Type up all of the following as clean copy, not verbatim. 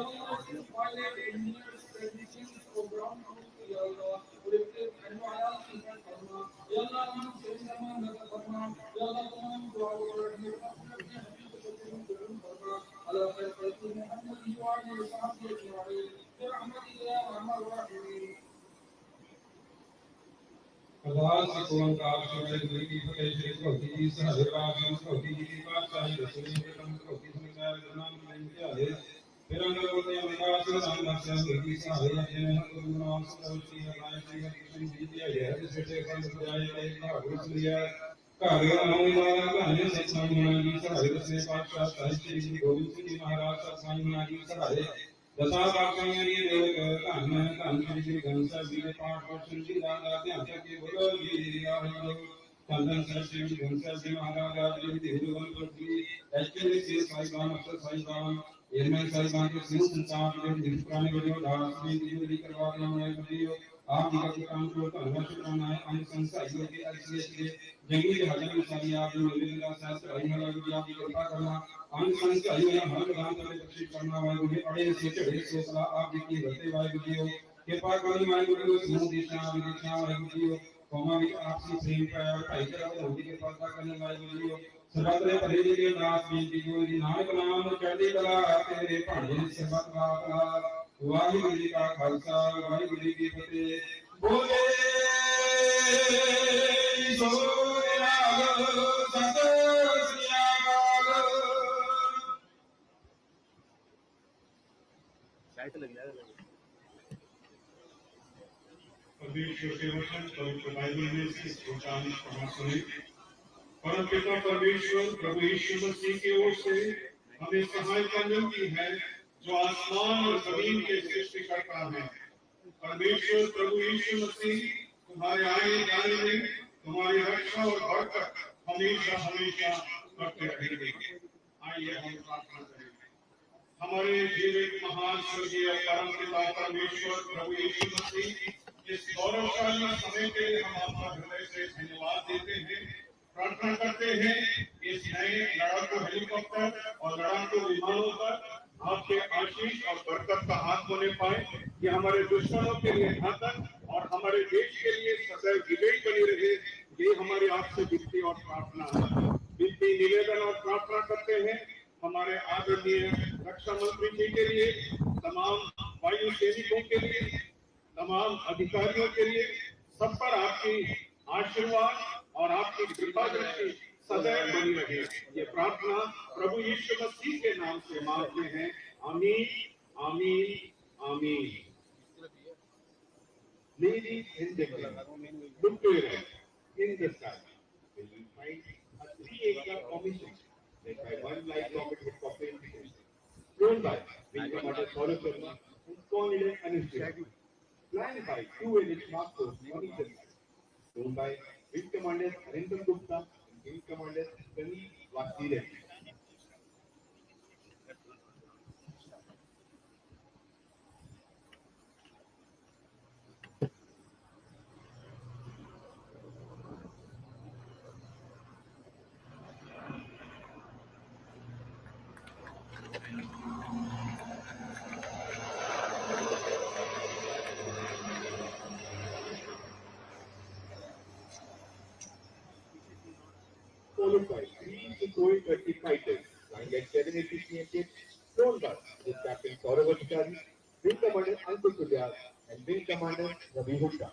Allah is violate engineers traditions of brown ya Allah predictive environment in karna ya Allah हम सेंधमा नगर करना या Allah तमाम दुआ और अपने हबीब को कबूल करना अल्लाह के रसूल मोहम्मद युवानी साहब के जुआई रहमत या रहमान रहीम अल्लाह से कौन का शुक्र गुरु की फतेह श्री भक्ति जी सहजराज भक्ति जी की बादशाह रसूल के तम भक्ति सुनकर नाम लेने के आए फिर अंदर होते हैं विकास और संरक्षण की सारे जन गुरु नाम सरोजी हमारे श्री कृष्ण जी के आए इस से संत जाए एक भाग लिया कार्य अनुमान कहने से सामने की सारे से बादशाह साहित्य श्री गोविंद सिंह जी महाराज सामने की सारे दशा बादशाह ने देव धन श्री घनश्याम जी के पाठ और सुनती राधा ध्यान के बोलो जी आहिलो चंदन सर श्री घनश्याम जी महाराज जी देवगन प्रति एक्चुअली से साईबान अक्षर साईबान इनमें साईबान के सिंह संसार के दिन पुराने वीडियो दास में दिल्ली करवा रहे हैं वीडियो आप जी का काम को धन्यवाद शुक्राना है अन्य संस्थाइयों के एलसीएस के जंगी जहाजों में सारी आप जो मिलेगा शास्त्र आईना लगी आप की कृपा करना अन्य संस्थाइयों ने हर प्रदान करने कोशिश करना वाले मुझे अड़े से चढ़े से सलाह आप जी की रहते वाले वीडियो कृपा करनी वाले वीडियो सिंह दिशा विदिशा वाले वीडियो कोमा भी आपसी प्रेम प्यार भाईचारा होने के पास करने वाले वीडियो सर्वत्र परेजी के दास बेनती जो नानक नाम चढ़ती कला तेरे भाणे सबत वाला वाहिगुरु जी का खालसा वाहिगुरु जी की फतेह बोले सो राग सत श्री अकाल शायद लग जाएगा परमेश्वर के वचन पवित्र बाइबल में से उच्चारण पढ़ना सुने। परम पिता परमेश्वर प्रभु यीशु मसीह की ओर से हमें सहायता मिलती है जो आसमान और जमीन के सृष्टिकर्ता है। परमेश्वर प्रभु यीशु मसीह तुम्हारे आने जाने में तुम्हारी रक्षा और बरकत हमेशा हमेशा करते रहेंगे। आइए हम प्रार्थना करेंगे। हमारे जीवित महान स्वर्गीय परम पिता परमेश्वर प्रभु यीशु मसीह इस गौरवशाली समय के लिए हम आपका हृदय से धन्यवाद देते हैं। प्रार्थना करते हैं इस नए लड़ाकू हेलीकॉप्टर और लड़ाकू विमानों पर आपके आशीष और बरकत का हाथ होने पाए। ये हमारे दुश्मनों के लिए घातक और हमारे देश के लिए सदैव विजयी बनी रहे। ये हमारी आपसे विनती और प्रार्थना है। विनती निवेदन और प्रार्थना करते हैं हमारे आदरणीय रक्षा मंत्री जी के लिए, तमाम वायु सैनिकों के लिए, तमाम अधिकारियों के लिए, सब पर आपकी आशीर्वाद और आपकी कृपा दृष्टि सदैव बनी रहे। ये प्रार्थना प्रभु यीशु मसीह के नाम से मांगते हैं। आमीन आमीन आमीन। Ladies and gentlemen, look to your right. In the sky, you will find a 3-acre formation led by one light rocket helicopter integration, flown by Wing Commander Saurabh Sharma and co-leader Anish Tiwari, planned by 2 NH Mark Force on each side, flown by Wing Commanders Arindam Gupta and Wing Commanders Praneet Vasile. Followed by 3 Sukhoi 30 fighters flying at 780 km, flown by with Captain Saurabh Sharma, Wing Commander Ankur Tulyar, and Wing Commander Ravi Gupta.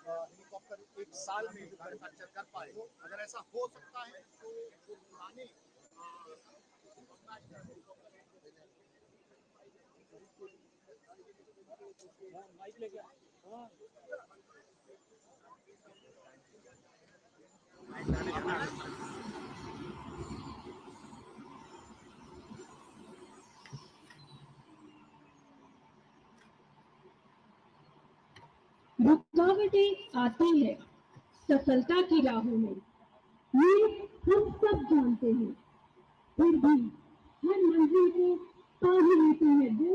Helicopter एक साल में manufacture कर पाए, अगर ऐसा हो सकता है तो पुराने रुकावटें आती है सफलता की राहों में, ये हम सब जानते हैं। फिर भी हर मंजिल को पा ही लेते हैं वो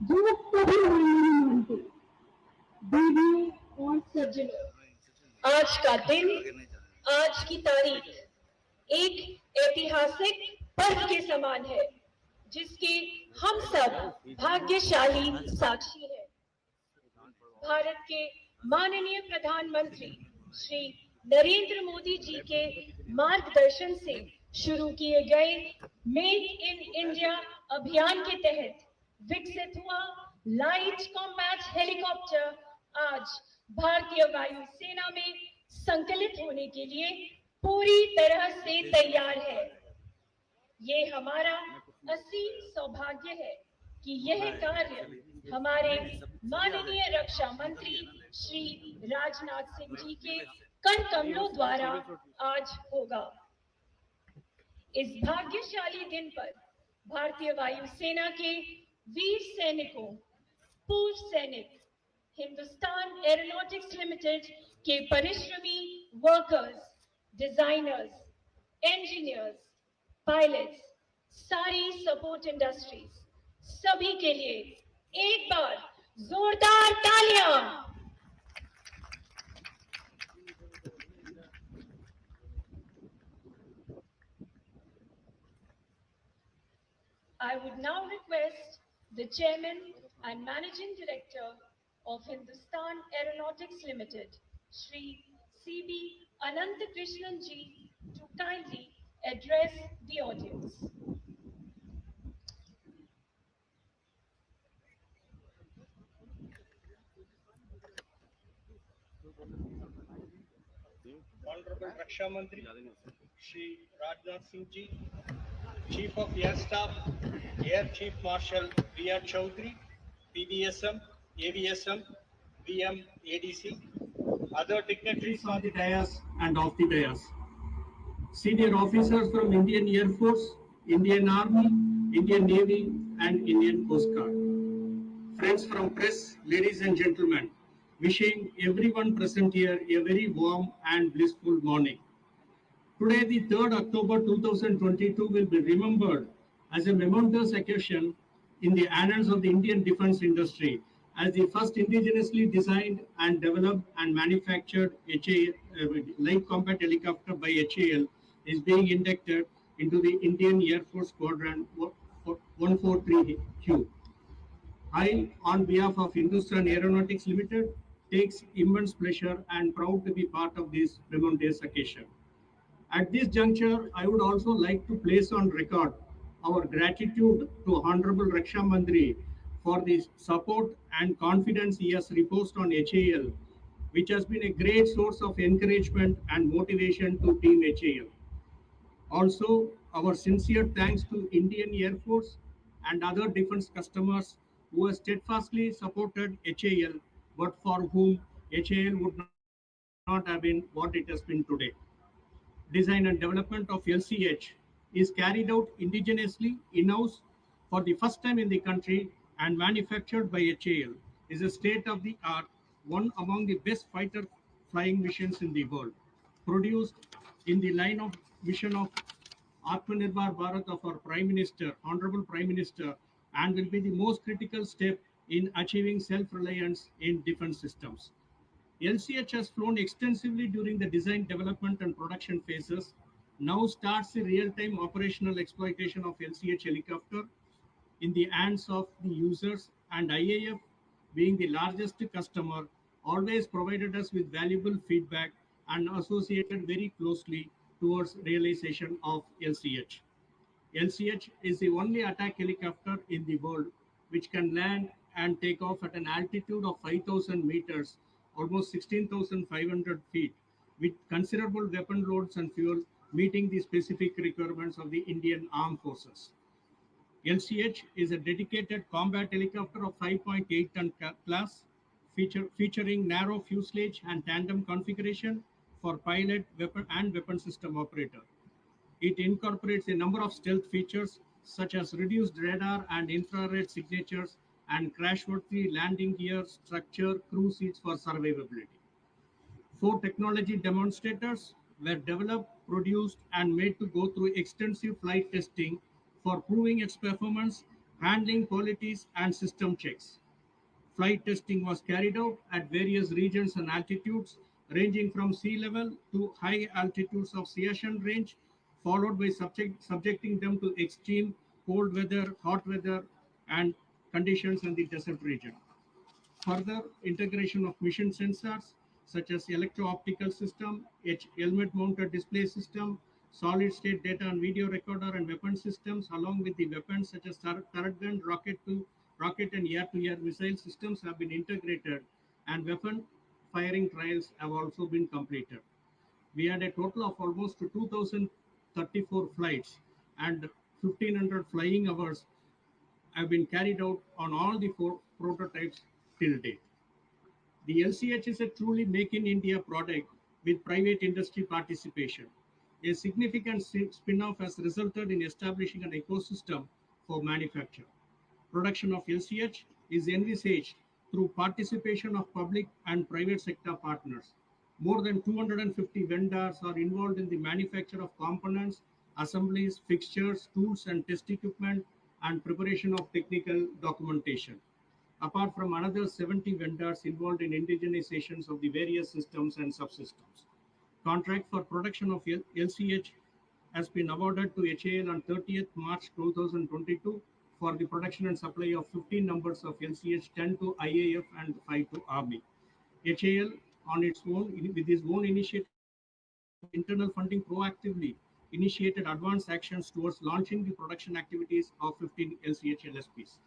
जो कभी हार नहीं मानते। दीदियों और सज्जनों, आज का दिन, आज की तारीख एक ऐतिहासिक पर्व के समान है, जिसके हम सब भाग्यशाली साक्षी हैं। भारत के माननीय प्रधानमंत्री श्री नरेंद्र मोदी जी के मार्गदर्शन से शुरू किए गए मेक इन इंडिया अभियान के तहत विकसित हुआ लाइट कॉम्बैट हेलीकॉप्टर आज भारतीय वायु सेना में संकलित होने के लिए पूरी तरह से तैयार है। ये हमारा असीम सौभाग्य है कि यह कार्य हमारे माननीय रक्षा मंत्री श्री राजनाथ सिंह जी के कर कमलों द्वारा आज होगा। इस भाग्यशाली दिन पर भारतीय वायु सेना के वीर सैनिकों, पूर्व सैनिक, हिंदुस्तान एरोनॉटिक्स लिमिटेड के परिश्रमी वर्कर्स, डिजाइनर्स, इंजीनियर्स, पायलट्स, सारी सपोर्ट इंडस्ट्रीज, सभी के लिए एक बार जोरदार तालियां। I would now request the Chairman and Managing Director of Hindustan Aeronautics Limited, Shri C.B. Ananthakrishnan ji, to kindly address the audience. Honorable Raksha Mantri Shri Rajnath Singh ji, Chief of Air Staff, Air Chief Marshal B.R. Chaudhary, PBSM, AVSM, VM, ADC, other dignitaries on the dais and off the dais, senior officers from Indian Air Force, Indian Army, Indian Navy, and Indian Coast Guard, friends from press, ladies and gentlemen, wishing everyone present here a very warm and blissful morning. Today, the 3rd October 2022 will be remembered as a momentous occasion in the annals of the Indian defense industry, as the first indigenously designed and developed and manufactured light combat helicopter by HAL is being inducted into the Indian Air Force Squadron 143Q. I, on behalf of Hindustan Aeronautics Limited, takes immense pleasure and proud to be part of this momentous occasion. At this juncture, I would also like to place on record our gratitude to Honorable Raksha Mantri for the support and confidence he has reposed on HAL, which has been a great source of encouragement and motivation to Team HAL. Also, our sincere thanks to Indian Air Force and other defense customers who have steadfastly supported HAL, but for whom HAL would not have been what it has been today. Design and development of LCH is carried out indigenously in-house for the first time in the country and manufactured by HAL. Is a state-of-the-art, one among the best fighter flying missions in the world, produced in the line of vision of Atmanirbhar Bharat of our Prime Minister, Honorable Prime Minister, and will be the most critical step in achieving self-reliance in defense systems. LCH has flown extensively during the design, development, and production phases. Now starts the real-time operational exploitation of LCH helicopter in the hands of the users, and IAF, being the largest customer, always provided us with valuable feedback and associated very closely towards realization of LCH. LCH is the only attack helicopter in the world which can land and take off at an altitude of 5,000 meters, almost 16,500 feet, with considerable weapon loads and fuel, meeting the specific requirements of the Indian Armed Forces. LCH is a dedicated combat helicopter of 5.8 ton class, featuring narrow fuselage and tandem configuration for pilot, weapon, and weapon system operator. It incorporates a number of stealth features such as reduced radar and infrared signatures and crashworthy landing gear structure, crew seats for survivability. 4 technology demonstrators were developed, produced, and made to go through extensive flight testing for proving its performance, handling qualities, and system checks. Flight testing was carried out at various regions and altitudes, ranging from sea level to high altitudes of Siachen range, followed by subjecting them to extreme cold weather, hot weather, and conditions in the desert region. Further integration of mission sensors such as electro-optical system, helmet-mounted display system, solid-state data and video recorder and weapon systems, along with the weapons such as turret gun, rocket and air-to-air missile systems have been integrated, and weapon firing trials have also been completed. We had a total of almost 2,034 flights and 1,500 flying hours have been carried out on all the 4 prototypes till date. The LCH is a truly make in India product with private industry participation. A significant spin-off has resulted in establishing an ecosystem for manufacture. Production of LCH is envisaged through participation of public and private sector partners. More than 250 vendors are involved in the manufacture of components, assemblies, fixtures, tools, and test equipment, and preparation of technical documentation, apart from another 70 vendors involved in indigenizations of the various systems and subsystems. Contract for production of LCH has been awarded to HAL on 30th March 2022 for the production and supply of 15 numbers of LCH, 10 to IAF and 5 to Army. HAL on its own, with its own initiative of internal funding, proactively initiated advanced actions towards launching the production activities of 15 LCH LSPs.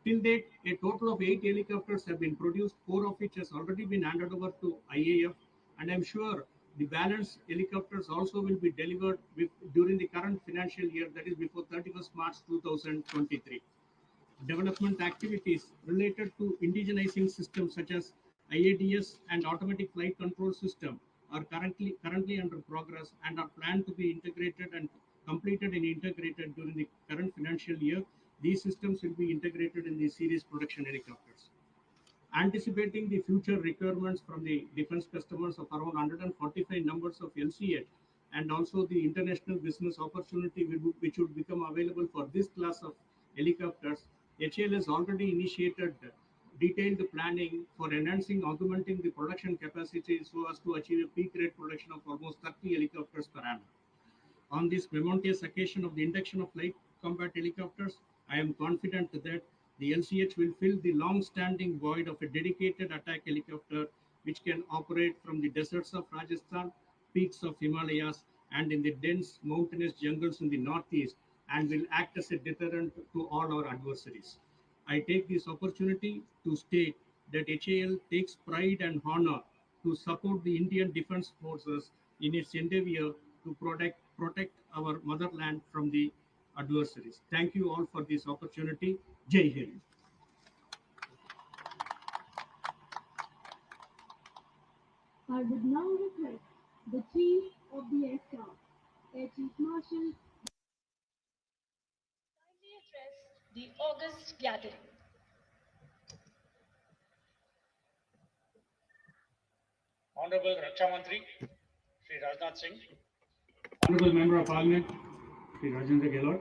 Till date, a total of 8 helicopters have been produced, 4 of which has already been handed over to IAF, and I'm sure the balance helicopters also will be delivered during the current financial year, that is before 31st March 2023. Development activities related to indigenizing systems such as IADS and automatic flight control system are currently under progress and are planned to be integrated and completed and integrated during the current financial year. These systems will be integrated in the series production helicopters. Anticipating the future requirements from the defense customers of around 145 numbers of LCH and also the international business opportunity which would become available for this class of helicopters, HAL has already initiated detailed planning for enhancing, augmenting the production capacity so as to achieve a peak rate production of almost 30 helicopters per annum. On this momentous occasion of the induction of light combat helicopters, I am confident that the LCH will fill the long-standing void of a dedicated attack helicopter which can operate from the deserts of Rajasthan, peaks of Himalayas, and in the dense mountainous jungles in the northeast, and will act as a deterrent to all our adversaries. I take this opportunity to state that HAL takes pride and honor to support the Indian Defence Forces in its endeavor to protect our motherland from the adversaries. Thank you all for this opportunity. Jai Hind. I would now request the Chief of the Air Staff, Air Chief Marshal, kindly address the august gathering. Honorable Raksha Mantri, Shri Rajnath Singh. Honorable Member of Parliament, Shri Rajendra Gehlot.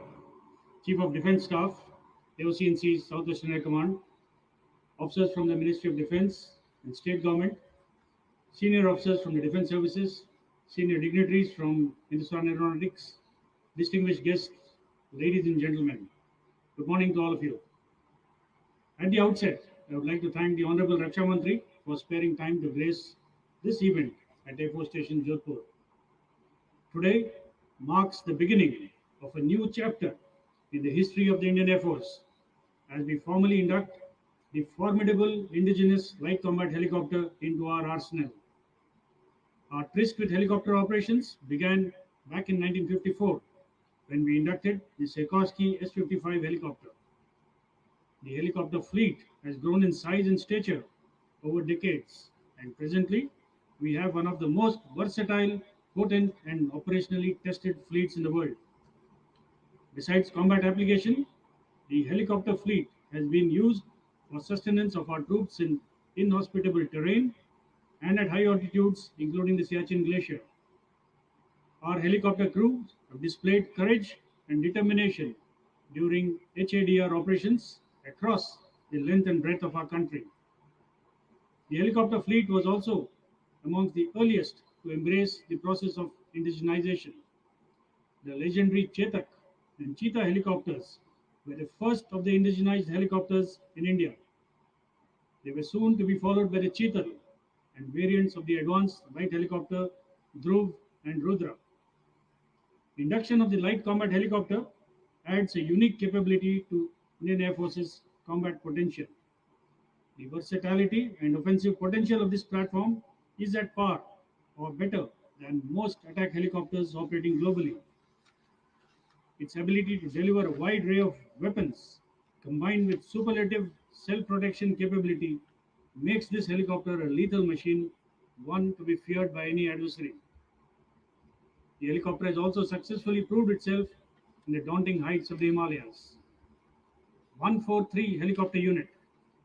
Chief of Defence Staff, AOCNC South Western Air Command. Officers from the Ministry of Defence and State Government. Senior officers from the Defence Services. Senior dignitaries from Hindustan Aeronautics. Distinguished guests, ladies and gentlemen. Good morning to all of you. At the outset, I would like to thank the Honorable Raksha Mantri for sparing time to grace this event at Air Force Station Jodhpur. Today marks the beginning of a new chapter in the history of the Indian Air Force as we formally induct the formidable indigenous light combat helicopter into our arsenal. Our tryst with helicopter operations began back in 1954 when we inducted the Sikorsky S-55 helicopter. The helicopter fleet has grown in size and stature over decades, and presently we have one of the most versatile, potent, and operationally tested fleets in the world. Besides combat application, the helicopter fleet has been used for sustenance of our troops in inhospitable terrain and at high altitudes, including the Siachen Glacier. Our helicopter crews have displayed courage and determination during HADR operations across the length and breadth of our country. The helicopter fleet was also amongst the earliest to embrace the process of indigenization. The legendary Chetak and Cheetah helicopters were the first of the indigenized helicopters in India. They were soon to be followed by the Cheetal and variants of the advanced light helicopter Dhruv and Rudra. Induction of the light combat helicopter adds a unique capability to Indian Air Force's combat potential. The versatility and offensive potential of this platform is at par or better than most attack helicopters operating globally. Its ability to deliver a wide array of weapons combined with superlative self-protection capability makes this helicopter a lethal machine, one to be feared by any adversary. The helicopter has also successfully proved itself in the daunting heights of the Himalayas. 143 Helicopter Unit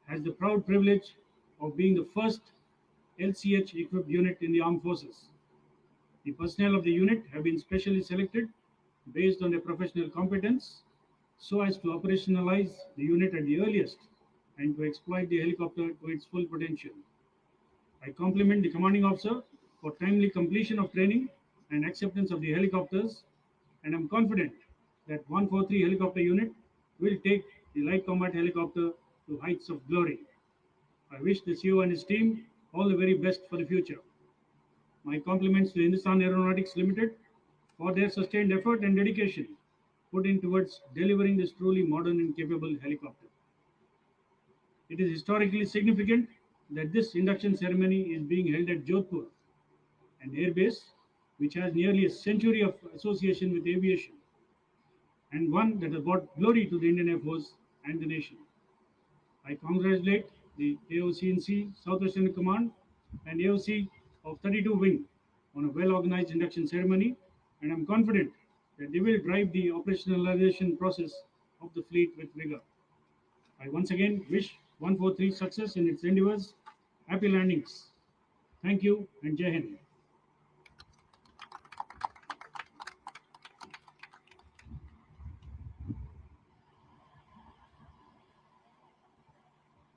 has the proud privilege of being the first LCH-equipped unit in the armed forces. The personnel of the unit have been specially selected based on their professional competence so as to operationalize the unit at the earliest and to exploit the helicopter to its full potential. I compliment the commanding officer for timely completion of training and acceptance of the helicopters, and am confident that 143 Helicopter Unit will take the light combat helicopter to heights of glory. I wish the CEO and his team all the very best for the future. My compliments to Hindustan Aeronautics Limited for their sustained effort and dedication put in towards delivering this truly modern and capable helicopter. It is historically significant that this induction ceremony is being held at Jodhpur, an airbase which has nearly a century of association with aviation, and one that has brought glory to the Indian Air Force and the nation. I congratulate the AOCNC Southwestern Command and AOC of 32 Wing on a well-organized induction ceremony, and I'm confident that they will drive the operationalization process of the fleet with vigor. I once again wish 143 success in its endeavors. Happy landings. Thank you and Jai Hind.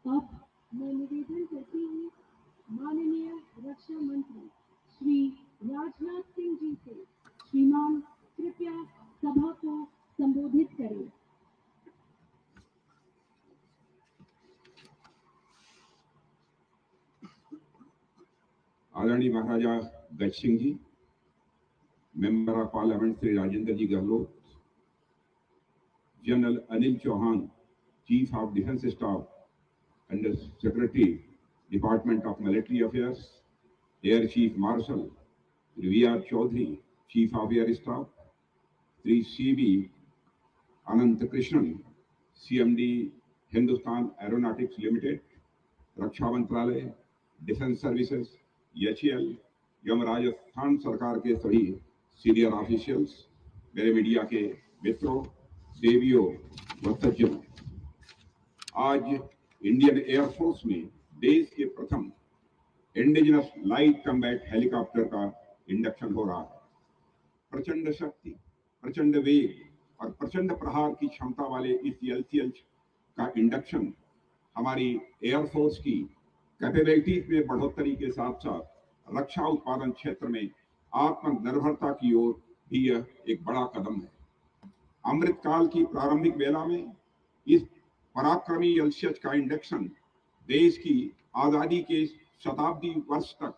अब मैं निवेदन करती हूँ माननीय रक्षा मंत्री श्री राजनाथ सिंह जी से, श्रीमान कृपया सभा को संबोधित करें। आदरणीय Maharaja Gaj Singh ji, member of parliament Shri Rajendra ji Gehlot, general Anil Chauhan, Chief of Defence Staff, Under Secretary, Department of Military Affairs, Air Chief Marshal V.R. Chaudhary, Chief of Air Staff, Sri C.V. Anant Krishnan, CMD, Hindustan Aeronautics Limited, रक्षा मंत्रालय, defence services, HAL एवं राजस्थान सरकार के सभी senior officials, मेरे media के मित्रों, देवियों व सज्जनों, आज इंडियन एयरफोर्स में देश के प्रथम इंडिजिनस लाइट कम्बैट हेलीकॉप्टर का इंडक्शन हो रहा है। प्रचंड शक्ति, प्रचंड वेग और प्रचंड प्रहार की क्षमता वाले इस एलसीएल का इंडक्शन हमारी एयरफोर्स की कैपेबिलिटीज में बढ़ोतरी के साथ साथ रक्षा उत्पादन क्षेत्र में आत्मनिर्भरता की ओर भी यह एक बड़ा कदम है। अमृतकाल की प्रारंभिक बेला में इस पराक्रमी एलसीएच का इंडक्शन देश की आजादी के शताब्दी वर्ष तक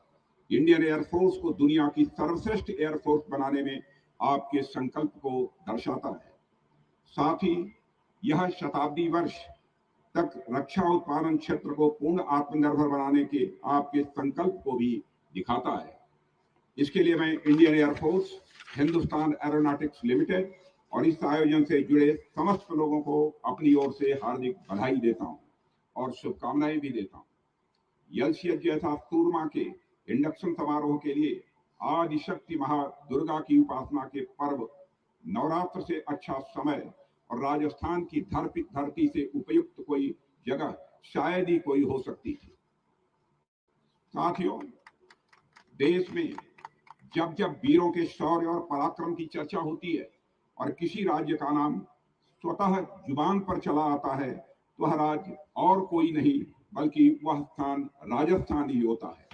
इंडियन एयरफोर्स को दुनिया की सर्वश्रेष्ठ एयरफोर्स बनाने में आपके संकल्प को दर्शाता है। साथ ही यह शताब्दी वर्ष तक रक्षा उत्पादन क्षेत्र को पूर्ण आत्मनिर्भर बनाने के आपके संकल्प को भी दिखाता है। इसके लिए मैं Indian air force, Hindustan aeronautics limited और इस आयोजन से जुड़े समस्त लोगों को अपनी ओर से हार्दिक बधाई देता हूं और शुभकामनाएं भी देता हूं। एलसीएच जैसा सूरमा के इंडक्शन समारोह के लिए आदिशक्ति महादुर्गा की उपासना के पर्व नवरात्र से अच्छा समय और राजस्थान की धरती से उपयुक्त कोई जगह शायद ही कोई हो सकती थी। साथियों, देश में जब जब वीरों के शौर्य और पराक्रम की चर्चा होती है और किसी राज्य का नाम स्वतः जुबान पर चला आता है तो वह राज्य और कोई नहीं बल्कि वह स्थान राजस्थान ही होता है।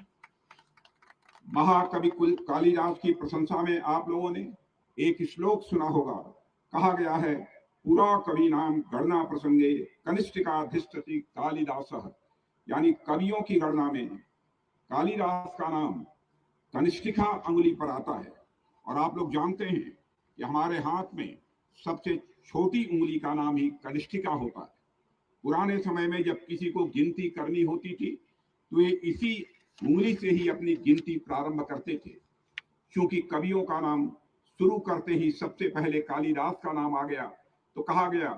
महाकवि कालिदास की प्रशंसा में आप लोगों ने एक श्लोक सुना होगा। कहा गया है, पुरा कवि नाम गणना प्रसंगे कनिष्ठिकाधिष्ठति कालिदासः, यानी कवियों की गणना में कालिदास का नाम कनिष्ठिका अंगुली पर आता है। और आप लोग जानते हैं कि हमारे हाथ में सबसे छोटी उंगली का नाम ही कनिष्ठिका होता है। पुराने समय में जब किसी को गिनती करनी होती थी तो ये इसी उंगली से ही अपनी गिनती प्रारंभ करते थे। क्योंकि कवियों का नाम शुरू करते ही सबसे पहले कालिदास का नाम आ गया तो कहा गया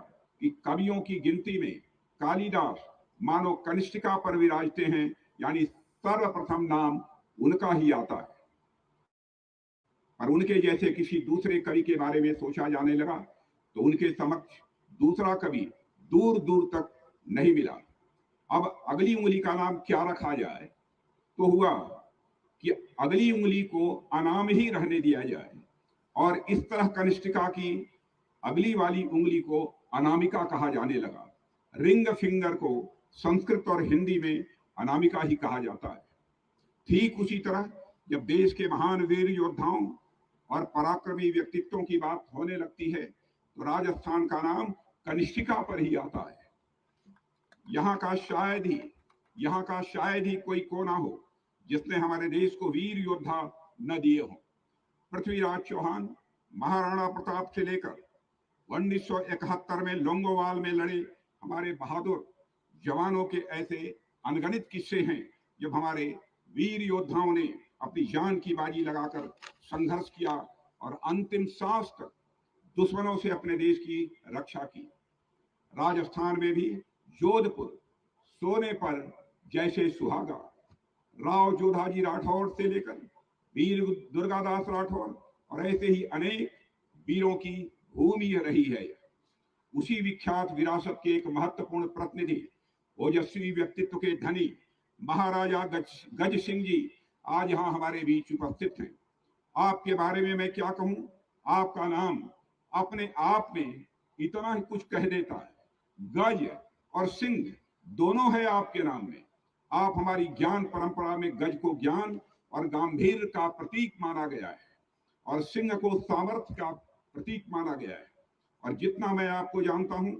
कि कवियों की गिनती में कालिदास मानो कनिष्ठिका पर विराजते हैं, यानी सर्वप्रथम नाम उनका ही आता है। पर उनके जैसे किसी दूसरे कवि के बारे में सोचा जाने लगा तो उनके समक्ष दूसरा कवि दूर दूर तक नहीं मिला। अब अगली उंगली का नाम क्या रखा जाए, तो हुआ कि अगली उंगली को अनाम ही रहने दिया जाए और इस तरह कनिष्ठिका की अगली वाली उंगली को अनामिका कहा जाने लगा। रिंग फिंगर को संस्कृत और हिंदी में अनामिका ही कहा जाता है। ठीक उसी तरह जब देश के महान वीर योद्धाओं और पराक्रमी व्यक्तित्वों की बात होने लगती है तो राजस्थान का नाम कनिष्ठिका पर ही आता है। यहाँ का शायद ही कोई कोना हो जिसने हमारे देश को वीर योद्धा न दिए हों। पृथ्वीराज चौहान, महाराणा प्रताप से लेकर 1971 में लोंगोवाल में लड़े हमारे बहादुर जवानों के ऐसे अनगणित किस्से हैं जब हमारे वीर योद्धाओं ने अपनी जान की बाजी लगाकर संघर्ष किया और अंतिम सांस तक दुश्मनों से अपने देश की रक्षा की। राजस्थान में भी जोधपुर सोने पर जैसे सुहागा, राव जोधाजी राठौर से लेकर वीर दुर्गादास राठौर और ऐसे ही अनेक वीरों की भूमि रही है। उसी विख्यात विरासत के एक महत्वपूर्ण प्रतिनिधि, ओजस्वी व्यक्तित्व के धनी महाराजा गज सिंह जी आज यहाँ हमारे बीच उपस्थित हैं। आपके बारे में मैं क्या कहूँ, आपका नाम अपने आप में इतना ही कुछ कह देता है। गज और सिंह दोनों है आपके नाम में। आप हमारी ज्ञान परंपरा में गज को ज्ञान और गंभीर का प्रतीक माना गया है और सिंह को सामर्थ्य का प्रतीक माना गया है। और जितना मैं आपको जानता हूं,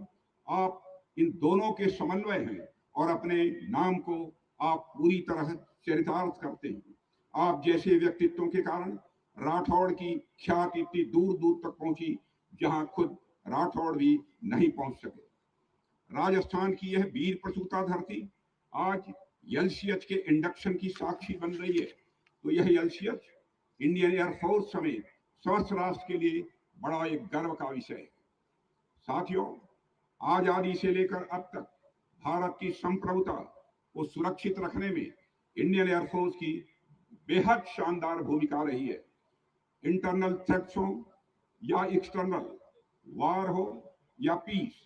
आप इन दोनों के समन्वय हैं और अपने नाम को आप पूरी तरह चरितार्थ करते हैं। आप जैसे व्यक्तित्वों के कारण राठौड़ की ख्याति इतनी दूर दूर तक पहुंची जहां खुद राठौड़ भी नहीं पहुंच सके। राजस्थान की यह वीर प्रसूता धरती आज एलसीएच के इंडक्शन की साक्षी बन रही है। तो यह एलसीएच इंडियन एयरफोर्स समेत समस्त राष्ट्र के लिए बड़ा एक गर्व का विषय है। साथियों, आजादी से लेकर अब तक भारत की संप्रभुता को सुरक्षित रखने में इंडियन एयरफोर्स की बेहद शानदार भूमिका रही है। इंटरनल थ्रेट्स हो या एक्सटर्नल, वार हो या पीस,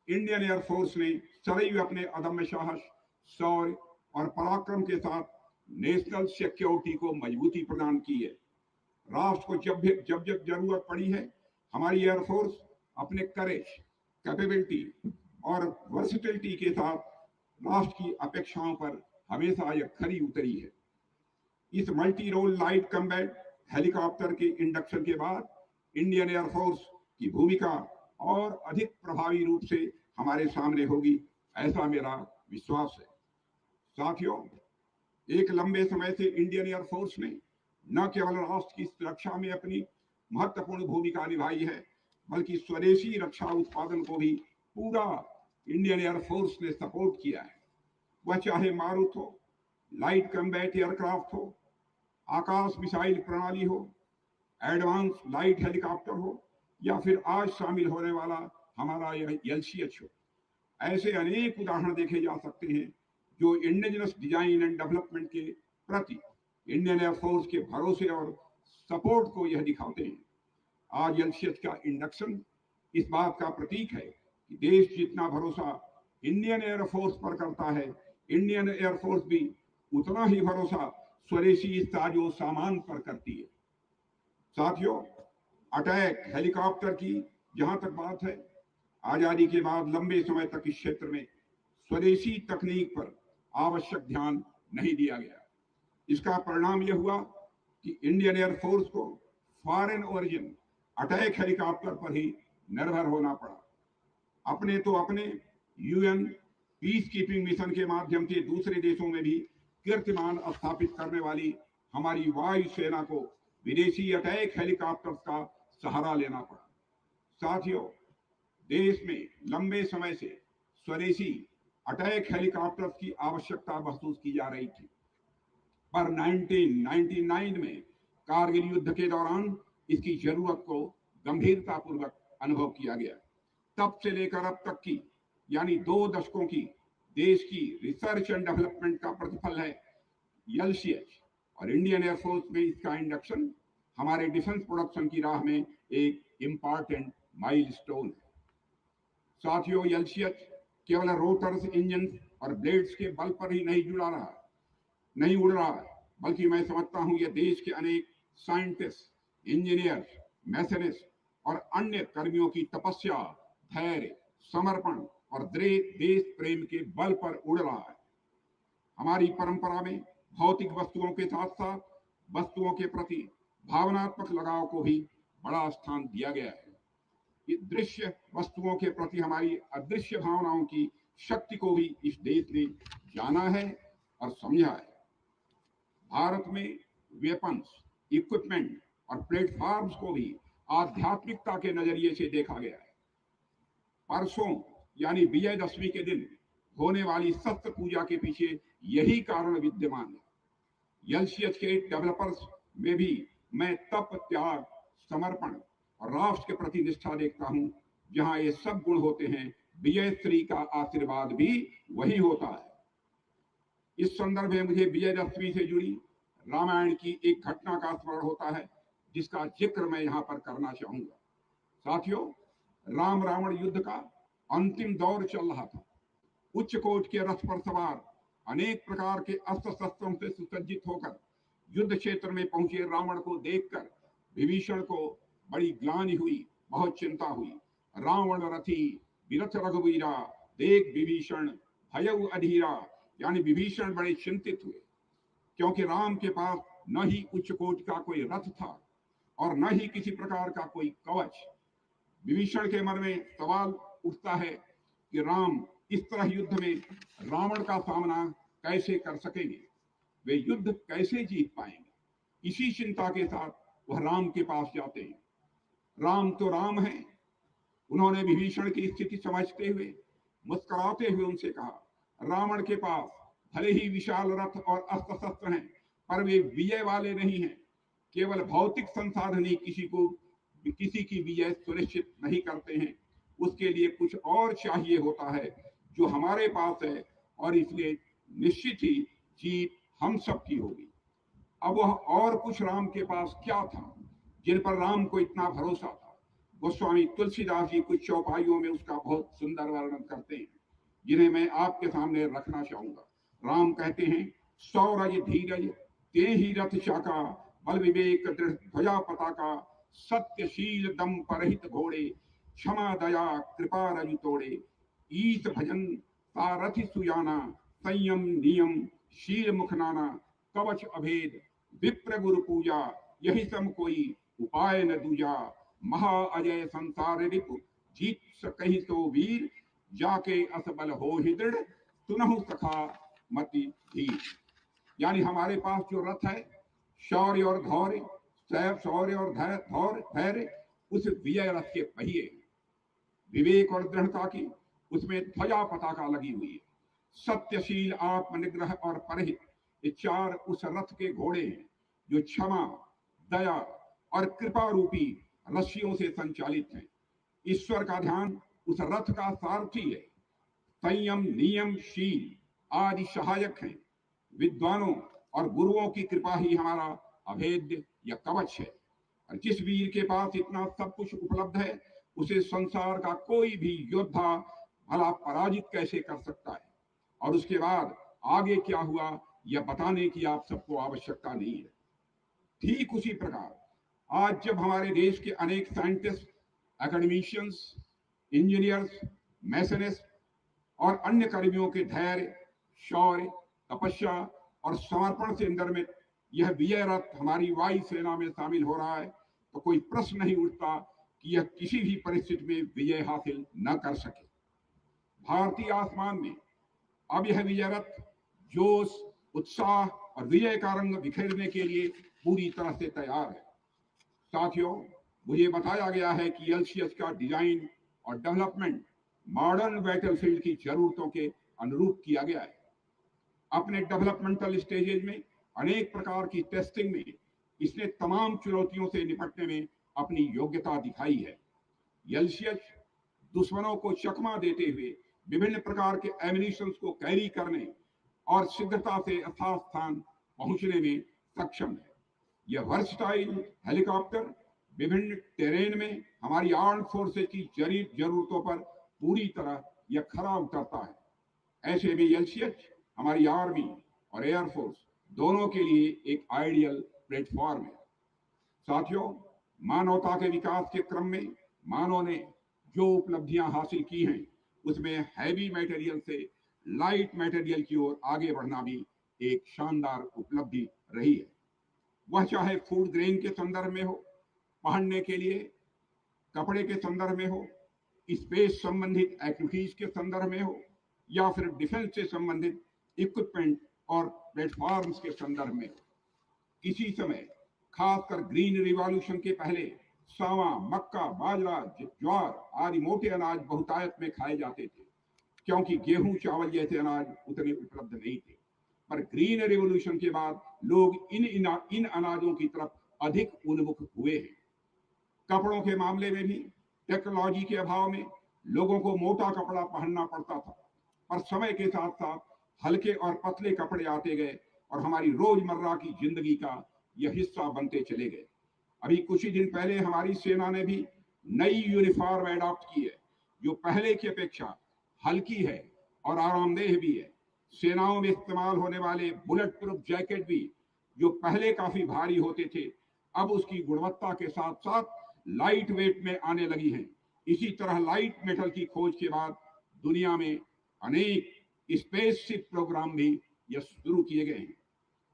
इंडियन एयरफोर्स ने सदैव अपने अदम्य साहस, शौर्य और पराक्रम के साथ नेशनल सिक्योरिटी को मजबूती प्रदान की है। राष्ट्र को जब जरूरत पड़ी है, हमारी एयरफोर्स अपने करेज, कैपेबिलिटी और वर्सिटिलिटी के साथ राष्ट्र की अपेक्षाओं पर हमेशा यह खरी उतरी है। इस multi role light combat helicopter के इंडक्शन के बाद इंडियन एयरफोर्स की भूमिका और अधिक प्रभावी रूप से हमारे सामने होगी, ऐसा मेरा विश्वास है। साथियों, एक लंबे समय से इंडियन एयरफोर्स ने न केवल राष्ट्र की सुरक्षा में अपनी महत्वपूर्ण भूमिका निभाई है, बल्कि स्वदेशी रक्षा उत्पादन को भी पूरा इंडियन एयरफोर्स ने सपोर्ट किया है। वह चाहे मारुत हो, लाइट कम्बैट एयरक्राफ्ट हो, आकाश मिसाइल प्रणाली हो, एडवांस लाइट हेलीकॉप्टर हो या फिर आज शामिल होने वाला हमारा यह एलसीएच हो। ऐसे अनेक उदाहरण देखे जा सकते हैं जो इंडिजिनस डिजाइन एंड डेवलपमेंट के प्रति इंडियन एयरफोर्स के भरोसे और सपोर्ट को यह दिखाते हैं। आज एलसीएच का इंडक्शन इस बात का प्रतीक है कि देश जितना भरोसा इंडियन एयरफोर्स पर करता है, इंडियन एयरफोर्स भी उतना ही भरोसा स्वदेशी साजो सामान पर करती है। साथियों, अटैक हेलीकॉप्टर की जहां तक बात है, आजादी के बाद लंबे समय तक इस क्षेत्र में स्वदेशी तकनीक पर आवश्यक ध्यान नहीं दिया गया। इसका परिणाम यह हुआ कि इंडियन एयरफोर्स को फॉरेन ओरिजिन अटैक हेलीकॉप्टर पर ही निर्भर होना पड़ा। अपने यूएन पीस कीपिंग मिशन के माध्यम से दूसरे देशों में भी कीर्तिमान स्थापित करने वाली हमारी वायुसेना को विदेशी अटैक हेलीकॉप्टर्स का सहारा लेना पड़ा। साथियों, देश में लंबे समय से स्वदेशी अटैक हेलीकॉप्टर्स की आवश्यकता महसूस की जा रही थी, पर 1999 में कारगिल युद्ध के दौरान इसकी जरूरत को गंभीरतापूर्वक अनुभव किया गया। तब से लेकर अब तक की यानी 2 दशकों की देश की रिसर्च एंड डेवलपमेंट का प्रतिफल है एलसीएच, और इंडियन एयरफोर्स में इसका इंडक्शन हमारे डिफेंस प्रोडक्शन की राह में एक इम्पॉर्टेंट माइलस्टोन है। साथियों, एलसीएच केवल रोटर्स, इंजन और ब्लेड्स के बल पर ही नहीं उड़ रहा है, बल्कि मैं समझता हूं यह देश के अनेक साइंटिस्ट, इंजीनियर्स, मैथनिस्ट और अन्य कर्मियों की तपस्या, धैर्य, समर्पण और देश प्रेम के बल पर उड़ रहा है। हमारी परंपरा में भौतिक वस्तुओं के साथ साथ वस्तुओं के प्रति भावनात्मक लगाव को भी बड़ा स्थान दिया गया है। दृश्य वस्तुओं के प्रति हमारी अदृश्य भावनाओं की शक्ति को भी इस देश ने जाना है और समझा है। भारत में वेपन्स, इक्विपमेंट और प्लेटफॉर्म्स को भी आध्यात्मिकता के नजरिए से देखा गया है। परसों यानी विजयदशमी के दिन होने वाली शस्त्र पूजा के पीछे यही कारण विद्यमान है। एलसीएच के डेवलपर्स में भी मैं तप, त्याग, समर्पण और राष्ट्र के प्रति निष्ठा देखता हूं। जहां ये सब गुण होते हैं, विजयश्री का आशीर्वाद भी वही होता है। इस संदर्भ में मुझे विजयदशमी से जुड़ी रामायण की एक घटना का स्मरण होता है, जिसका जिक्र मैं यहाँ पर करना चाहूंगा। साथियों, राम रावण युद्ध का अंतिम दौर चल रहा था। उच्च कोट के रथ पर सवार अनेक प्रकार के अस्त्र शस्त्रों से सुसज्जित होकर युद्ध क्षेत्र में पहुंचे रावण को देखकर विभीषण को बड़ी ग्लानि हुई, बहुत चिंता हुई। रावण रथी विरथ रघुवीरा, देख विभीषण भयउ अधीरा, यानी विभीषण बड़े चिंतित हुए, क्योंकि राम के पास न ही उच्च कोट का कोई रथ था और न ही किसी प्रकार का कोई कवच। विभीषण के मन में सवाल उठता है कि राम इस तरह युद्ध में रावण का सामना कैसे कर सकेंगे, वे युद्ध कैसे जीत पाएंगे। इसी चिंता के साथ वह राम के पास जाते हैं। राम तो राम हैं, उन्होंने विभीषण की स्थिति समझते हुए मुस्कुराते हुए उनसे कहा, रावण के पास भले ही विशाल रथ और अस्त्र शस्त्र हैं, पर वे विजय वाले नहीं हैं। केवल भौतिक संसाधन ही किसी की विजय सुनिश्चित नहीं करते हैं। उसके लिए कुछ और चाहिए होता है जो हमारे पास है, और इसलिए निश्चित ही जीत हम सब की होगी। अब वह और कुछ राम के पास क्या था जिन पर राम को इतना भरोसा था? गोस्वामी तुलसीदास जी कुछ चौपाइयों में उसका बहुत सुंदर वर्णन करते हैं, जिन्हें मैं आपके सामने रखना चाहूंगा। राम कहते हैं, सौरज धीरज ते ही रथ चाका, बल विवेक दृढ़ ध्वजा पताका, सत्यशील दम परहित घोड़े, क्षमा दया कृपा रजु तोड़े, ईत भजन सारथि सुजाना, संयम नियम शील मुख नाना, कवच अभेद विप्र गुरु पूजा, यही सम कोई उपाय न दूजा, महा अजय संसार रिपु, जीत सकहि सो वीर, जाके असबल हो ही दृढ़, सुनहु सखा मति धीर। यानी हमारे पास जो रथ है, शौर्य और धौर्य, शौर्य और धैर्य, उस विजय रथ के पहिए, विवेक और दृढ़ता की उसमें ध्वजा पताका लगी हुई है। सत्यशील आत्मनिग्रह और परहित, ये चार उस रथ के घोड़े हैं जो क्षमा दया और कृपा रूपी रस्सियों से संचालित हैं। ईश्वर का ध्यान उस रथ का सारथी है। संयम नियम शील आदि सहायक हैं। विद्वानों और गुरुओं की कृपा ही हमारा अभेद्य या कवच है। और जिस वीर के पास इतना सब कुछ उपलब्ध है, उसे संसार का कोई भी योद्धा भला पराजित कैसे कर सकता है? और उसके बाद आगे क्या हुआ यह बताने की आप सबको आवश्यकता नहीं है। ठीक उसी प्रकार आज जब हमारे देश के अनेक साइंटिस्ट, एकेडमिशियंस, इंजीनियर्स, मैसनिस्ट और अन्य कर्मियों के धैर्य, शौर्य, तपस्या और समर्पण से निर्मित यह विजय रथ हमारी वायु सेना में शामिल हो रहा है, तो कोई प्रश्न नहीं उठता कि यह किसी भी परिस्थिति में विजय हासिल न कर सके। भारतीय आसमान में अब यह विजय रथ जोश, उत्साह और विजय का रंग बिखेरने के लिए पूरी तरह से तैयार है। साथियों, मुझे बताया गया है कि एलसीएस का डिजाइन और डेवलपमेंट मॉडर्न बैटलफील्ड की जरूरतों के अनुरूप किया गया है। अपने डेवलपमेंटल स्टेजेज में अनेक प्रकार की टेस्टिंग में इसने तमाम चुनौतियों से निपटने में अपनी योग्यता दिखाई है। एलसीएस दुश्मनों को चकमा देते हुए विभिन्न प्रकार के एमिनिशंस को कैरी करने और शीघ्रता से यथार्थ स्थान पहुंचने में सक्षम है। यह वर्सटाइल हेलीकॉप्टर विभिन्न टेरेन में हमारी आर्म फोर्सेज की जरूरतों पर पूरी तरह यह खरा उतरता है। ऐसे में एलसीएच हमारी आर्मी और एयरफोर्स दोनों के लिए एक आइडियल प्लेटफॉर्म है। साथियों, मानवता के विकास के क्रम में मानव ने जो उपलब्धियां हासिल की हैं, उसमें हैवी मटेरियल से लाइट मटेरियल की ओर आगे बढ़ना भी एक शानदार उपलब्धि रही है। वह चाहे फूड ग्रेन के संदर्भ में हो, पहनने के लिए कपड़े के संदर्भ में हो, स्पेस संबंधित एक्टिविटीज के संदर्भ में हो, या फिर डिफेंस से संबंधित इक्विपमेंट और प्लेटफॉर्म्स के संदर्भ में हो। किसी समय खासकर ग्रीन रिवॉल्यूशन के पहले सावा, मक्का, बाजरा, ज्वार आदि मोटे अनाज बहुतायत में खाए जाते थे, क्योंकि गेहूं चावल जैसे अनाज उतने उपलब्ध नहीं थे। पर ग्रीन रिवॉल्यूशन के बाद लोग इन अनाजों की तरफ अधिक उन्मुख हुए हैं। कपड़ों के मामले में भी टेक्नोलॉजी के अभाव में लोगों को मोटा कपड़ा पहनना पड़ता था, पर समय के साथ साथ हल्के और पतले कपड़े आते गए और हमारी रोजमर्रा की जिंदगी का यह हिस्सा बनते चले गए। अभी कुछ ही दिन पहले हमारी सेना ने भी नई यूनिफॉर्म एडॉप्ट की है, जो पहले की अपेक्षा हल्की है और आरामदेह भी है। सेनाओं में इस्तेमाल होने वाले बुलेट प्रूफ जैकेट भी, जो पहले काफी भारी होते थे, अब उसकी गुणवत्ता के साथ साथ लाइट वेट में आने लगी हैं। इसी तरह लाइट मेटल की खोज के बाद दुनिया में अनेक स्पेसशिप प्रोग्राम भी यह शुरू किए गए हैं।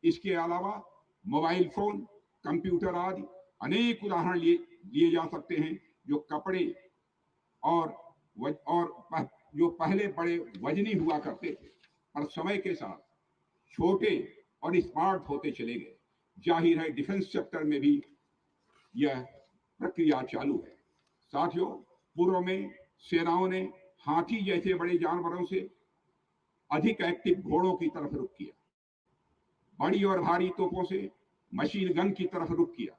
इसके अलावा मोबाइल फोन, कंप्यूटर आदि अनेक उदाहरण लिए जा सकते हैं, जो कपड़े और जो पहले बड़े वजनी हुआ करते थे, पर समय के साथ छोटे और स्मार्ट होते चले गए। जाहिर है डिफेंस सेक्टर में भी यह प्रक्रिया चालू है। साथियों, पूर्व में सेनाओं ने हाथी जैसे बड़े जानवरों से अधिक एक्टिव घोड़ों की तरफ रुख किया, बड़ी और भारी तोपों से मशीन गन की तरफ रुख किया,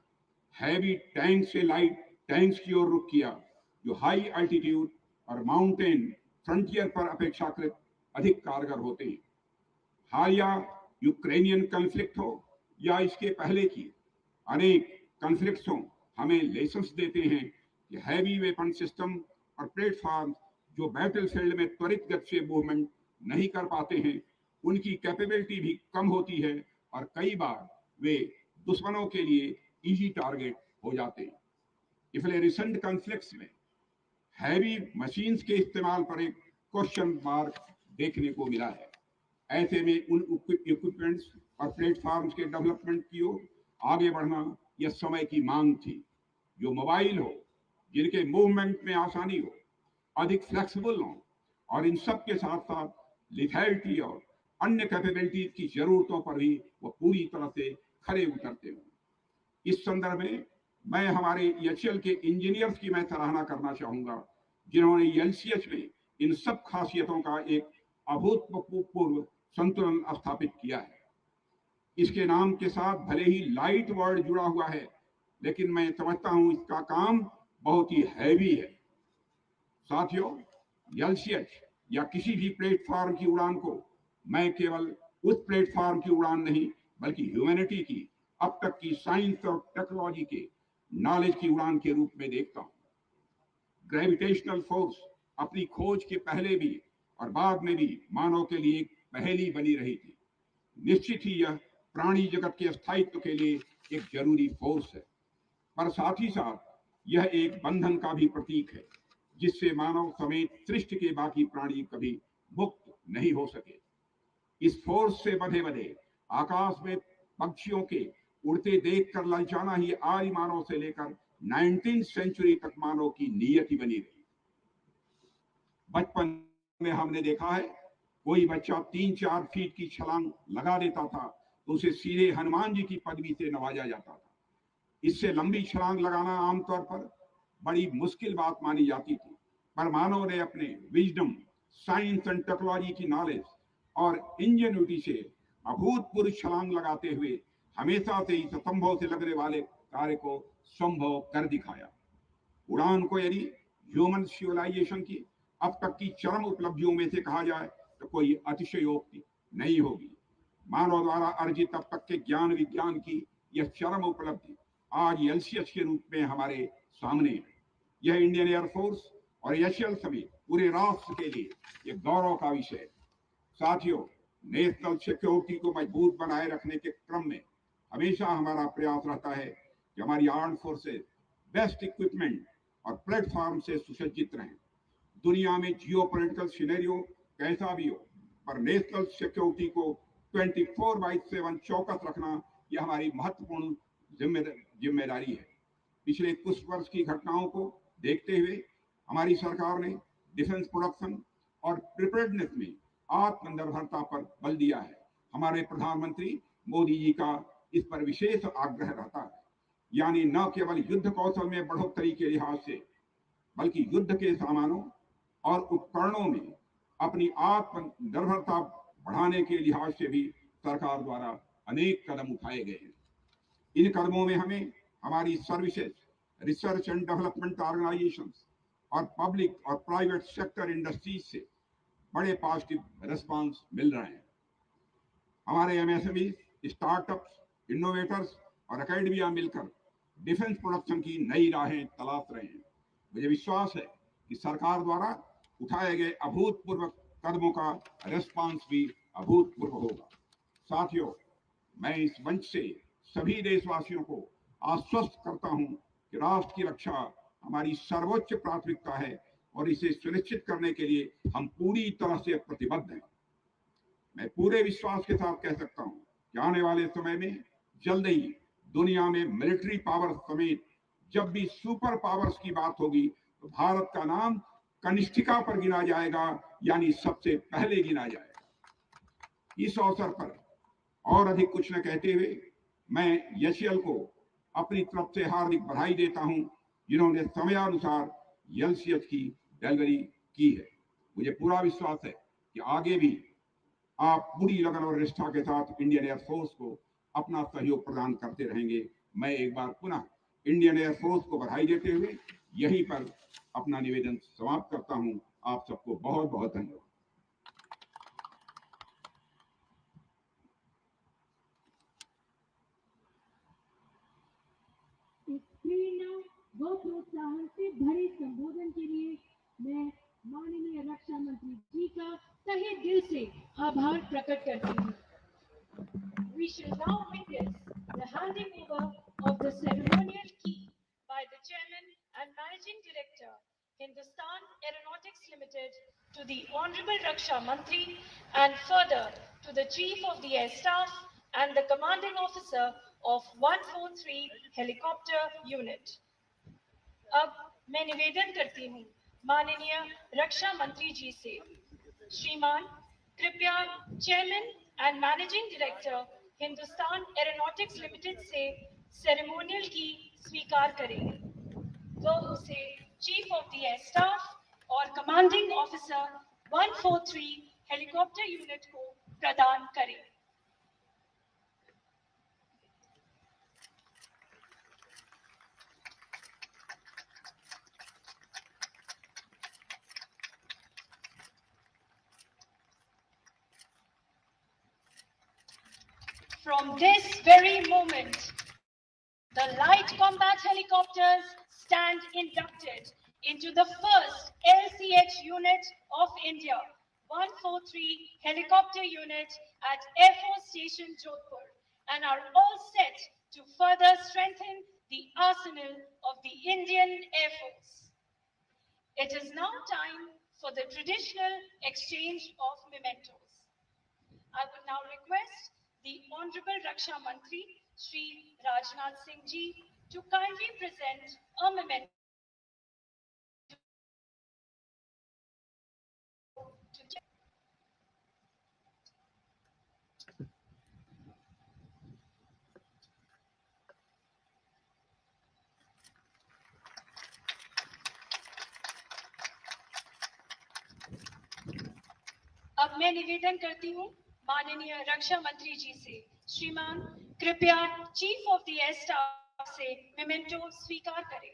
हैवी टैंक से लाइट टैंक्स की ओर रुख किया, जो हाई अल्टीट्यूड और माउंटेन फ्रंटियर पर अपेक्षाकृत अधिक कारगर होते हैं। हालिया यूक्रेनियन कॉन्फ्लिक्ट हो या इसके पहले की अनेक कॉन्फ्लिक्ट्स हो, हमें लेसन्स देते हैं कि हैवी वेपन सिस्टम और प्लेटफॉर्म जो बैटलफील्ड में त्वरित गति से मूवमेंट नहीं कर पाते हैं, उनकी कैपेबिलिटी भी कम होती है और कई बार वे दुश्मनों के लिए इजी टारगेट हो जाते हैं। इसलिए रिसेंट कॉन्फ्लिक्ट्स में हैवी मशीन्स के इस्तेमाल पर एक क्वेश्चन मार्क देखने को मिला है। ऐसे में उन इक्विपमेंट्स और प्लेटफॉर्म्स के डेवलपमेंट की ओर आगे बढ़ना यह समय की मांग थी, जो मोबाइल हो, जिनके मूवमेंट में आसानी हो, अधिक फ्लेक्सिबल हो और इन सब के साथ साथ लिथैलिटी और अन्य कैपेबिलिटीज की जरूरतों पर भी वो पूरी तरह से खरे उतरते हो। इस संदर्भ में मैं हमारे एचएल के इंजीनियर्स की मैं सराहना करना चाहूंगा, जिन्होंने एलसीएच में इन सब खासियतों का एक अभूतपूर्व संतुलन स्थापित किया है। इसके नाम के साथ भले ही लाइट वर्ड जुड़ा हुआ है, लेकिन मैं समझता हूं इसका काम बहुत ही हैवी है। साथियों, एलसीएच या किसी भी प्लेटफॉर्म की उड़ान को मैं केवल उस प्लेटफॉर्म की उड़ान नहीं, बल्कि ह्यूमैनिटी की अब तक की साइंस और टेक्नोलॉजी के नॉलेज की उड़ान के रूप में देखता हूं। ग्रेविटेशनल फोर्स अपनी खोज के पहले भी और बाद में भी मानव के लिए एक पहेली बनी रही थी। निश्चित ही यह प्राणी जगत के स्थायित्व के लिए एक जरूरी फोर्स है, पर साथ ही साथ यह एक बंधन का भी प्रतीक है, जिससे मानव समेत सृष्टि के बाकी प्राणी कभी मुक्त नहीं हो सके। इस फोर्स से बंधे बंधे आकाश में पक्षियों के उड़ते देखकर ललचाना ही आर्य मानव से लेकर 19वीं सेंचुरी तक मानव की नियति बनी रही। बचपन में हमने देखा है, कोई बच्चा 3-4 फीट की छलांग लगा देता था तो उसे सीधे हनुमान जी की पदवी से नवाजा जाता था। इससे लंबी छलांग लगाना आमतौर पर बड़ी मुश्किल बात मानी जाती थी, पर मानव ने अपने विजडम, साइंस एंड टेक्नोलॉजी की नॉलेज और इंजेन्युइटी से अभूतपूर्व छलांग लगाते हुए हमेशा से इस असंभव से लगने वाले कार्य को संभव कर दिखाया। उड़ान को यदि ह्यूमन सिविलाइजेशन की अब तक की चरम उपलब्धियों में से कहा जाए तो कोई अतिशयोक्ति नहीं होगी। मानव द्वारा अर्जित अब तक के ज्ञान विज्ञान की यह चरम उपलब्धि आज एलसीएच के रूप में हमारे सामने है। यह इंडियन एयरफोर्स और एचएल समेत पूरे राष्ट्र के लिए एक गौरव का विषय है। साथियों, नेशनल सिक्योरिटी को मजबूत बनाए रखने के क्रम में हमेशा हमारा प्रयास रहता है कि हमारी आर्म्ड फोर्सेस बेस्ट इक्विपमेंट और प्लेटफॉर्म से सुसज्जित रहें। दुनिया में जियोपॉलिटिकल सिनेरियो कैसा भी हो, पर नेशनल सिक्योरिटी को 24/7 चौकस रखना यह हमारी महत्वपूर्ण जिम्मेदारी है। पिछले कुछ वर्ष की घटनाओं को देखते हुए हमारी सरकार ने डिफेंस प्रोडक्शन और प्रिपेयर्डनेस में आत्मनिर्भरता पर बल दिया है। हमारे प्रधानमंत्री मोदी जी का इस पर विशेष आग्रह रहता है, यानी न केवल युद्ध कौशल में बढ़ोतरी के लिहाज से, बल्कि युद्ध के सामानों और उपकरणों में अपनी आत्मनिर्भरता बढ़ाने के लिहाज से भी सरकार द्वारा अनेक कदम उठाए गए हैं। इन कदमों में हमें हमारी services, research and development organisations और पब्लिक और प्राइवेट सेक्टर इंडस्ट्रीज से बड़े पॉजिटिव रिस्पांस मिल रहे हैं। हमारे एमएसएमई, स्टार्टअप्स, इनोवेटर्स और एकेडमिया मिलकर डिफेंस प्रोडक्शन की नई राहें तलाश रहे हैं। मुझे विश्वास है कि सरकार द्वारा उठाए गए अभूतपूर्व कदमों का रिस्पांस भी अभूतपूर्व होगा। साथियों, मैं इस मंच से सभी देशवासियों को आश्वस्त करता हूं कि राष्ट्र की रक्षा हमारी सर्वोच्च प्राथमिकता है और इसे सुनिश्चित करने के लिए हम पूरी तरह से प्रतिबद्ध हैं। मैं पूरे विश्वास के साथ कह सकता हूं कि आने वाले समय में जल्द ही दुनिया में मिलिट्री पावर समेत जब भी सुपर पावर्स की बात होगी तो भारत का नाम कनिष्ठिका पर गिना जाएगा, यानी सबसे पहले गिना जाएगा। इस अवसर पर और अधिक कुछ न कहते हुए मैं एचएल को अपनी तरफ से हार्दिक बधाई देता हूं, जिन्होंने समयानुसार एलसीएच की डिलीवरी की है। मुझे पूरा विश्वास है कि आगे भी आप पूरी लगन और निष्ठा के साथ इंडियन एयरफोर्स को अपना सहयोग प्रदान करते रहेंगे। मैं एक बार पुनः इंडियन एयरफोर्स को बधाई देते हुए यहीं पर अपना निवेदन समाप्त करता हूं। आप सबको बहुत बहुत धन्यवाद। इस प्रेरणा व प्रोत्साहन से भरे संबोधन के लिए मैं माननीय रक्षा मंत्री जी का तहे दिल से आभार प्रकट करती हूँ। We shall now witness the handing over of the ceremonial key by the Chairman and Managing Director, Hindustan Aeronautics Limited, to the Honorable Raksha Mantri and further to the Chief of the Air Staff and the Commanding Officer of 143 Helicopter Unit. अब मैं निवेदन करती हूँ माननीय रक्षा मंत्री जी से, श्रीमान कृपया chairman and managing director Hindustan aeronautics limited से सेरेमोनियल की स्वीकार करें। वो उसे chief of the air staff और कमांडिंग ऑफिसर 143 हेलीकॉप्टर यूनिट को प्रदान करें। From this very moment, the light combat helicopters stand inducted into the first LCH unit of India, 143 helicopter unit at Air Force Station Jodhpur, and are all set to further strengthen the arsenal of the Indian Air Force. It is now time for the traditional exchange of mementos. I would now request the Honorable Raksha Mantri, Shri Rajnath Singh ji, to kindly present a memento to अब मैं निवेदन करती हूँ माननीय रक्षा मंत्री जी से, श्रीमान कृपया chief of the air staff से मेमेंटो स्वीकार करें।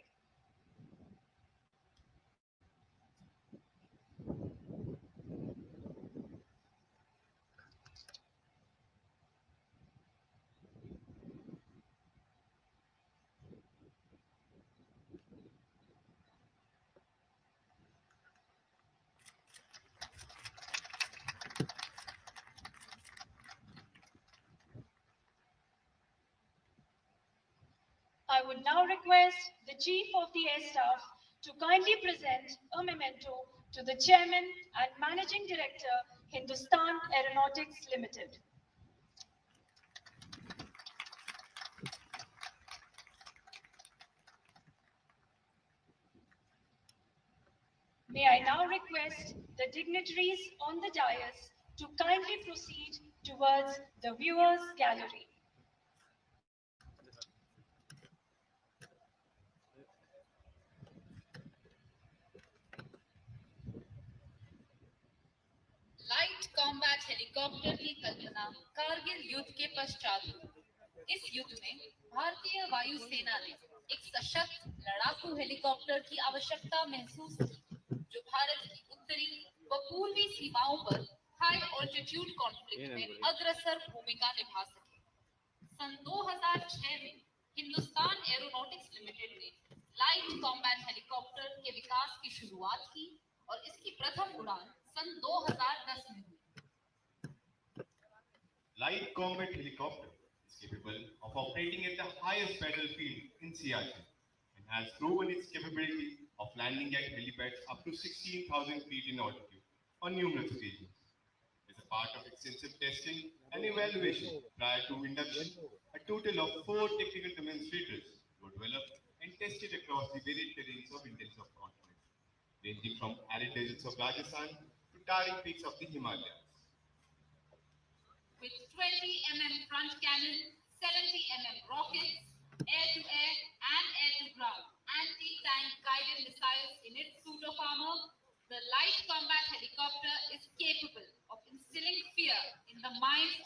I would now request the Chief of the Air Staff to kindly present a memento to the Chairman and Managing Director, Hindustan Aeronautics Limited. May I now request the dignitaries on the dais to kindly proceed towards the viewers' gallery. Light combat helicopter की कल्पना कारगिल युद्ध के पश्चात हुई। इस युद्ध में भारतीय वायुसेना ने एक सशक्त लड़ाकू हेलीकॉप्टर की आवश्यकता महसूस की, जो भारत की उत्तरी व पूर्वी सीमाओं पर हाई ऑल्टीट्यूड कॉन्फ्लिक्ट में अग्रसर भूमिका निभा सके। सन 2006 में हिंदुस्तान एरोनॉटिक्स लिमिटेड ने लाइट कॉम्बैट हेलीकॉप्टर के विकास की शुरुआत की और इसकी प्रथम उड़ान सन 2010 में हुई। Light combat helicopter is capable of operating at the highest battlefield in Siachen and has proven its capability of landing at helipads up to 16,000 feet in altitude on numerous occasions. As a part of extensive testing and evaluation prior to induction, a total of 4 technical demonstrators were developed and tested across the varied terrains of Indian subcontinent, ranging from arid deserts of Rajasthan to towering peaks of the Himalayas. With 20 mm front cannon, 70 mm rockets, air-to-air and air-to-ground anti-tank guided missiles in its suit of armor, The light combat helicopter is capable of instilling fear in the minds